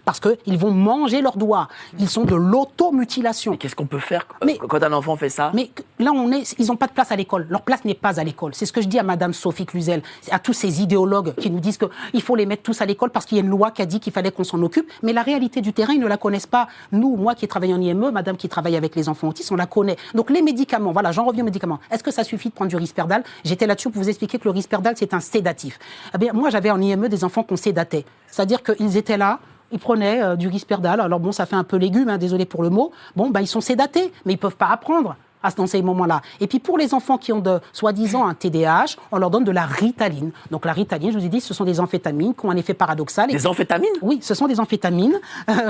parce qu'ils vont manger leurs doigts. Ils sont de l'automutilation. Mais qu'est-ce qu'on peut faire quand un enfant fait ça? Mais là, ils n'ont pas de place à l'école. Leur place n'est pas à l'école. C'est ce que je dis à Madame Sophie Cluzel, à tous ces idéologues qui nous disent qu'il faut les mettre tous à l'école parce qu'il y a une loi qui a dit qu'il fallait qu'on s'en occupe. Mais la réalité du terrain, ils ne la connaissent pas. Nous, moi qui travaille en IME, Madame qui travaille avec les enfants autistes, on la connaît. Donc les médicaments, voilà, j'en reviens aux médicaments. Est-ce que ça suffit de prendre du Risperdal? J'étais là-dessus pour vous expliquer que le Risperdal, c'est un sédatif. Eh bien, moi, j'avais en IME des enfants qu'on sédatait. C'est-à-dire qu'ils étaient là, ils prenaient du Risperdal. Alors bon, ça fait un peu légume, hein, désolé pour le mot. Bon, ben, ils sont sédatés, mais ils ne peuvent pas apprendre dans ces moments-là. Et puis pour les enfants qui ont soi-disant un TDAH, on leur donne de la Ritaline. Donc la Ritaline, je vous ai dit, ce sont des amphétamines qui ont un effet paradoxal. Des amphétamines? Oui, ce sont des amphétamines,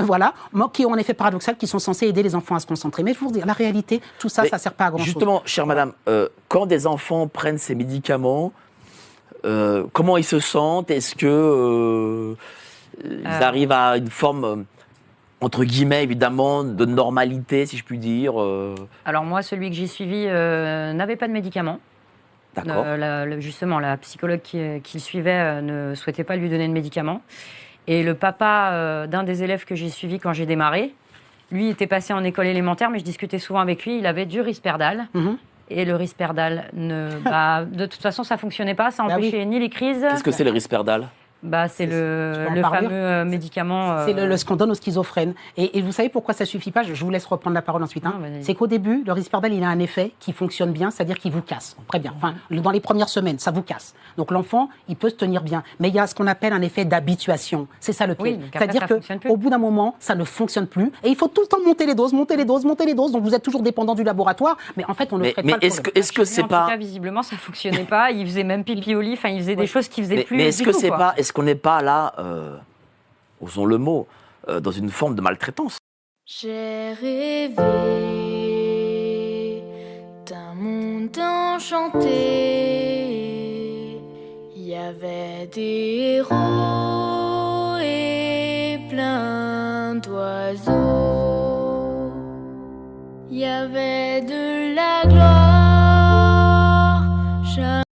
voilà, qui ont un effet paradoxal, qui sont censés aider les enfants à se concentrer. Mais je vous dis, la réalité, tout ça, ça ne sert pas à grand-chose. Justement, chère madame, quand des enfants prennent ces médicaments, comment ils se sentent? Est-ce que ils arrivent à une forme, entre guillemets, évidemment, de normalité, si je puis dire? Alors moi, celui que j'ai suivi n'avait pas de médicaments. D'accord. Justement, la psychologue qui le suivait ne souhaitait pas lui donner de médicaments. Et le papa d'un des élèves que j'ai suivi quand j'ai démarré, lui était passé en école élémentaire, mais je discutais souvent avec lui, il avait du Risperdal. Et le Risperdal, de toute façon, ça ne fonctionnait pas, ça empêchait ni les crises. Qu'est-ce que c'est le Risperdal? C'est le fameux médicament. C'est ce qu'on donne aux schizophrènes. Et vous savez pourquoi ça ne suffit pas? Je vous laisse reprendre la parole ensuite. C'est qu'au début, le Risperdal, il a un effet qui fonctionne bien, c'est-à-dire qu'il vous casse. Très bien. Enfin, dans les premières semaines, ça vous casse. Donc l'enfant, il peut se tenir bien. Mais il y a ce qu'on appelle un effet d'habituation. C'est ça le piège. Oui, c'est-à-dire qu'au bout d'un moment, ça ne fonctionne plus. Et il faut tout le temps monter les doses. Donc vous êtes toujours dépendant du laboratoire. Mais en fait, on ne traite pas le problème. Est-ce que c'est pas... En tout cas, visiblement, ça ne fonctionnait pas. Il faisait même pipi au lit. Enfin, il faisait des choses qu'il faisait plus Mais est-ce du que tout, c'est quoi. pas... Est-ce qu'on n'est pas là, osons le mot, dans une forme de maltraitance? J'ai rêvé d'un monde enchanté. Il y avait des héros et plein d'oiseaux. Il y avait de